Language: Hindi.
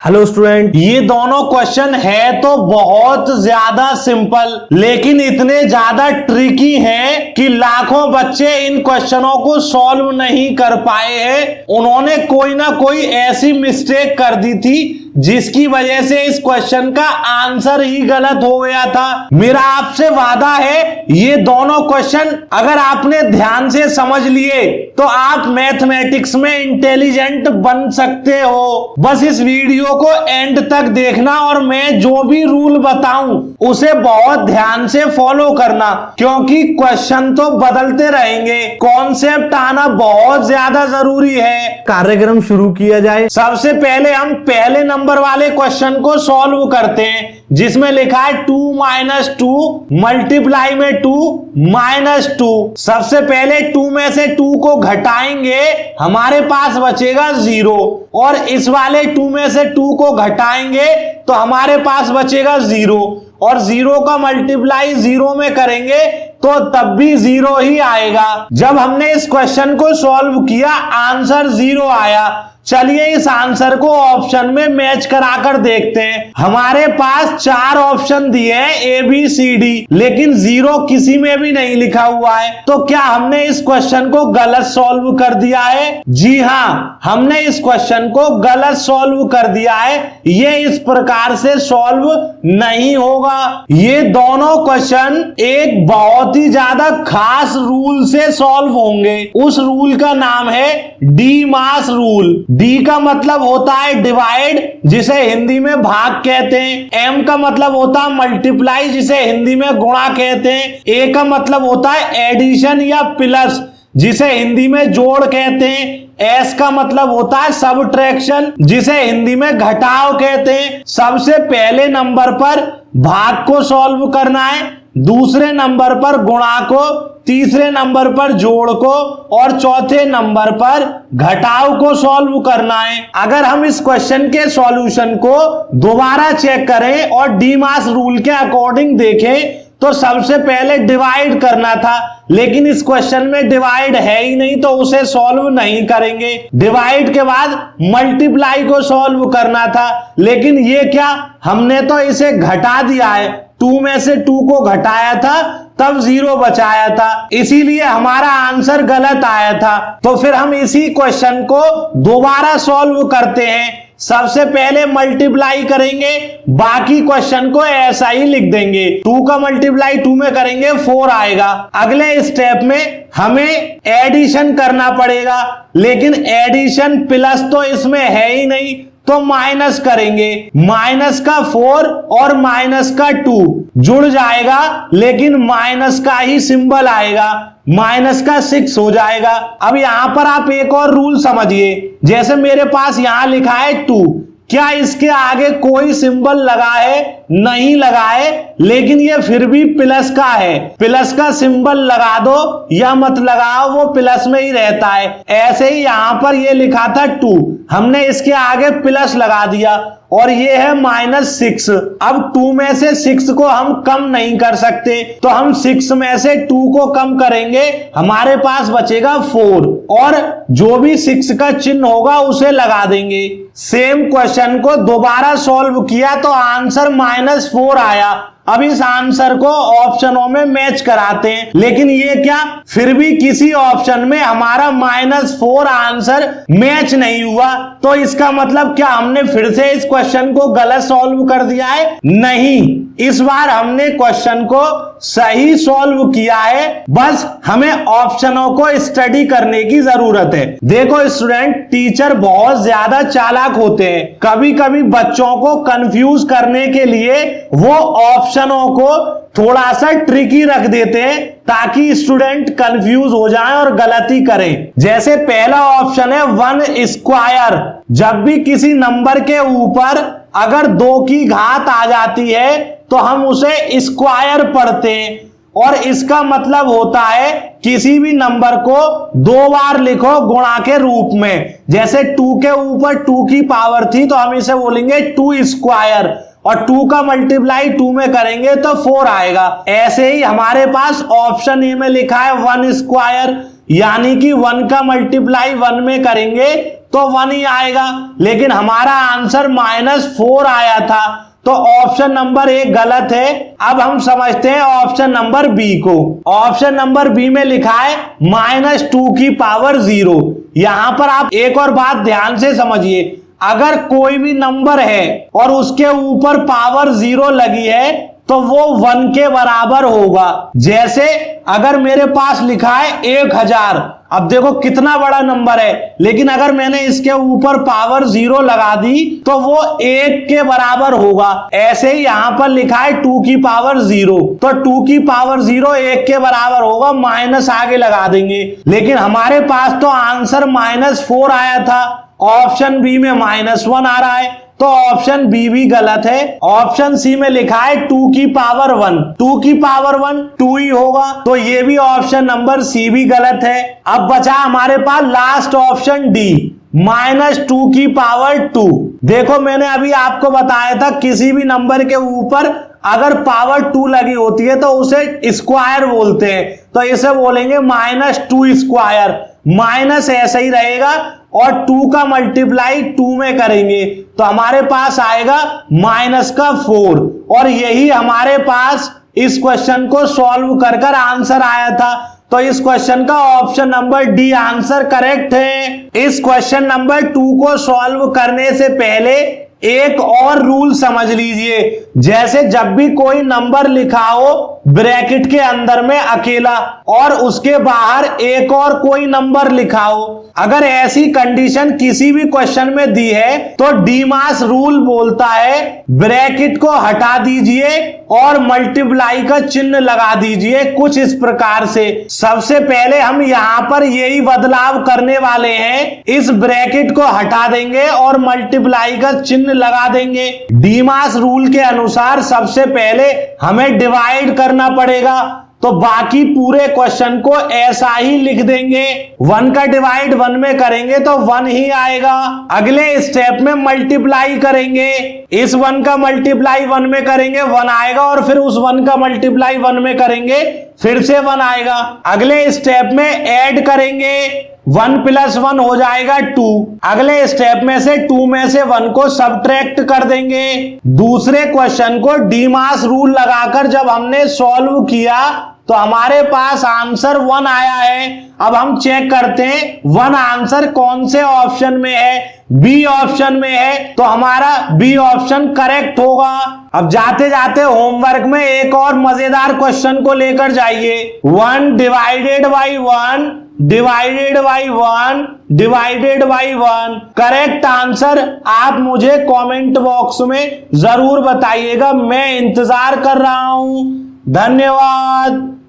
हेलो स्टूडेंट, ये दोनों क्वेश्चन है तो बहुत ज्यादा सिंपल लेकिन इतने ज्यादा ट्रिकी हैं कि लाखों बच्चे इन क्वेश्चनों को सॉल्व नहीं कर पाए हैं। उन्होंने कोई ना कोई ऐसी मिस्टेक कर दी थी जिसकी वजह से इस क्वेश्चन का आंसर ही गलत हो गया था। मेरा आपसे वादा है ये दोनों क्वेश्चन अगर आपने ध्यान से समझ लिए तो आप मैथमेटिक्स में इंटेलिजेंट बन सकते हो। बस इस वीडियो को एंड तक देखना और मैं जो भी रूल बताऊं उसे बहुत ध्यान से फॉलो करना, क्योंकि क्वेश्चन तो बदलते रहेंगे। कॉन्सेप्ट आना बहुत ज्यादा जरूरी है। कार्यक्रम शुरू किया जाए। सबसे पहले हम पहले नंबर वाले क्वेश्चन को सॉल्व करते हैं जिसमें लिखा है 2 - 2 मल्टीप्लाई में 2 - 2। सबसे पहले 2 में से 2 को घटाएंगे, हमारे पास बचेगा 0 और इस वाले 2 में से 2 को घटाएंगे तो हमारे पास बचेगा 0 और 0 का मल्टीप्लाई 0 में करेंगे तो तब भी 0 ही आएगा। जब हमने इस क्वेश्चन को सॉल्व किया आंसर 0 आया। चलिए इस आंसर को ऑप्शन में मैच कराकर देखते हैं। हमारे पास 4 ऑप्शन दिए हैं ए बी सी डी, लेकिन 0 किसी में भी नहीं लिखा हुआ है। तो क्या हमने इस क्वेश्चन को गलत सॉल्व कर दिया है? जी हाँ, हमने इस क्वेश्चन को गलत सॉल्व कर दिया है। ये इस प्रकार से सॉल्व नहीं होगा। ये दोनों क्वेश्चन एक बहुत ही ज्यादा खास रूल से सॉल्व होंगे। उस रूल का नाम है डी मास रूल। डी का मतलब होता है डिवाइड, जिसे हिंदी में भाग कहते हैं। एम का मतलब होता है मल्टीप्लाई, जिसे हिंदी में गुणा कहते हैं। ए का मतलब होता है एडिशन या प्लस, जिसे हिंदी में जोड़ कहते हैं। एस का मतलब होता है सबट्रैक्शन, जिसे हिंदी में घटाव कहते हैं। सबसे पहले नंबर पर भाग को सॉल्व करना है, दूसरे नंबर पर गुणा को, तीसरे नंबर पर जोड़ को और चौथे नंबर पर घटाव को सॉल्व करना है। अगर हम इस क्वेश्चन के सॉल्यूशन को दोबारा चेक करें और डी मास रूल के अकॉर्डिंग देखें तो सबसे पहले डिवाइड करना था, लेकिन इस क्वेश्चन में डिवाइड है ही नहीं तो उसे सॉल्व नहीं करेंगे। डिवाइड के बाद मल्टीप्लाई को सॉल्व करना था, लेकिन ये क्या, हमने तो इसे घटा दिया है। 2 में से 2 को घटाया था तब 0 बचाया था, इसीलिए हमारा आंसर गलत आया था। तो फिर हम इसी क्वेश्चन को दोबारा सॉल्व करते हैं। सबसे पहले मल्टीप्लाई करेंगे, बाकी क्वेश्चन को ऐसा ही लिख देंगे। 2 का मल्टीप्लाई 2 में करेंगे 4 आएगा। अगले स्टेप में हमें एडिशन करना पड़ेगा, लेकिन एडिशन प्लस तो इसमें है ही नहीं तो माइनस करेंगे। माइनस का 4 और माइनस का 2 जुड़ जाएगा, लेकिन माइनस का ही सिंबल आएगा, माइनस का 6 हो जाएगा। अब यहां पर आप एक और रूल समझिए, जैसे मेरे पास यहां लिखा है 2, क्या इसके आगे कोई सिंबल लगा है? नहीं लगा है, लेकिन ये फिर भी प्लस का है। प्लस का सिंबल लगा दो या मत लगाओ, वो प्लस में ही रहता है। ऐसे ही यहां पर ये लिखा था 2, हमने इसके आगे प्लस लगा दिया और ये है -6। अब 2 में से 6 को हम कम नहीं कर सकते, तो हम 6 में से 2 को कम करेंगे, हमारे पास बचेगा 4 और जो भी 6 का चिन्ह होगा उसे लगा देंगे। सेम क्वेश्चन को दोबारा सॉल्व किया तो आंसर -4 आया। अब इस आंसर को ऑप्शनों में मैच कराते हैं, लेकिन ये क्या, फिर भी किसी ऑप्शन में हमारा -4 आंसर मैच नहीं हुआ। तो इसका मतलब क्या हमने फिर से इस क्वेश्चन को गलत सॉल्व कर दिया है? नहीं, इस बार हमने क्वेश्चन को सही सॉल्व किया है। बस हमें ऑप्शनों को स्टडी करने की जरूरत है। देखो स्टूडेंट, टीचर बहुत ज्यादा चालाक होते हैं। कभी कभी बच्चों को कंफ्यूज करने के लिए वो ऑप्शनों को थोड़ा सा ट्रिकी रख देते हैं ताकि स्टूडेंट कंफ्यूज हो जाएं और गलती करें। जैसे पहला ऑप्शन है 1 स्क्वायर। जब भी किसी नंबर के ऊपर अगर 2 की घात आ जाती है तो हम उसे स्क्वायर पढ़ते हैं, और इसका मतलब होता है किसी भी नंबर को 2 बार लिखो गुणा के रूप में। जैसे 2 के ऊपर 2 की पावर थी तो हम इसे बोलेंगे 2 स्क्वायर, और 2 का मल्टीप्लाई 2 में करेंगे तो 4 आएगा। ऐसे ही हमारे पास ऑप्शन ए में लिखा है 1 स्क्वायर, यानी कि 1 का मल्टीप्लाई 1 में करेंगे तो 1 ही आएगा, लेकिन हमारा आंसर -4 आया था, तो ऑप्शन नंबर 1 गलत है। अब हम समझते हैं ऑप्शन नंबर बी को। ऑप्शन नंबर बी में लिखा है -2⁻0। यहां पर आप एक और बात ध्यान से समझिए, अगर कोई भी नंबर है और उसके ऊपर पावर 0 लगी है तो वो 1 के बराबर होगा। जैसे अगर मेरे पास लिखा है 1000, अब देखो कितना बड़ा नंबर है, लेकिन अगर मैंने इसके ऊपर पावर 0 लगा दी तो वो 1 के बराबर होगा। ऐसे ही यहां पर लिखा है 2⁻0, तो 2⁻0 1 के बराबर होगा, माइनस आगे लगा देंगे, लेकिन हमारे पास तो आंसर -4 आया था, ऑप्शन बी में -1 आ रहा है, तो ऑप्शन बी भी गलत है। ऑप्शन सी में लिखा है 2⁻1, 2⁻1 2 ही होगा, तो ये भी ऑप्शन नंबर सी भी गलत है। अब बचा हमारे पास लास्ट ऑप्शन डी, -2⁻2। देखो मैंने अभी आपको बताया था किसी भी नंबर के ऊपर अगर पावर 2 लगी होती है तो उसे स्क्वायर बोलते हैं, तो इसे बोलेंगे -2²। माइनस ऐसा ही रहेगा और 2 का मल्टीप्लाई 2 में करेंगे तो हमारे पास आएगा -4। और यही हमारे पास इस क्वेश्चन को सॉल्व कर आंसर आया था, तो इस क्वेश्चन का option number D answer correct है। इस क्वेश्चन नंबर 2 को सॉल्व करने से पहले एक और रूल समझ लीजिए, जैसे जब भी कोई नंबर लिखा हो ब्रैकेट के अंदर में अकेला और उसके बाहर एक और कोई नंबर लिखा हो, अगर ऐसी कंडीशन किसी भी क्वेश्चन में दी है तो डीमास रूल बोलता है ब्रैकेट को हटा दीजिए और मल्टीप्लाई का चिन्ह लगा दीजिए कुछ इस प्रकार से। सबसे पहले हम यहां पर यही बदलाव करने वाले हैं, इस ब्रैकेट को हटा देंगे और मल्टीप्लाई का चिन्ह लगा देंगे। डीमास रूल के अनुसार सबसे पहले हमें डिवाइड करना पड़ेगा, तो बाकी पूरे क्वेश्चन को ऐसा ही लिख देंगे। 1 का डिवाइड 1 में करेंगे तो 1 ही आएगा। अगले स्टेप में मल्टीप्लाई करेंगे, इस 1 का मल्टीप्लाई 1 में करेंगे 1 आएगा, और फिर उस 1 का मल्टीप्लाई 1 में करेंगे फिर से 1 आएगा। अगले स्टेप में ऐड करेंगे, 1 + 1 हो जाएगा 2। अगले स्टेप में से 2 में से 1 को सब्ट्रैक्ट कर देंगे। दूसरे क्वेश्चन को डीमास रूल लगाकर जब हमने सॉल्व किया तो हमारे पास आंसर 1 आया है। अब हम चेक करते हैं 1 आंसर कौन से ऑप्शन में है, बी ऑप्शन में है, तो हमारा बी ऑप्शन करेक्ट होगा। अब जाते जाते होमवर्क में एक और मजेदार क्वेश्चन को लेकर जाइए। 1 divided by 1 divided by 1 divided by 1, correct answer आप मुझे कमेंट बॉक्स में जरूर बताइएगा, मैं इंतजार कर रहा हूं। धन्यवाद।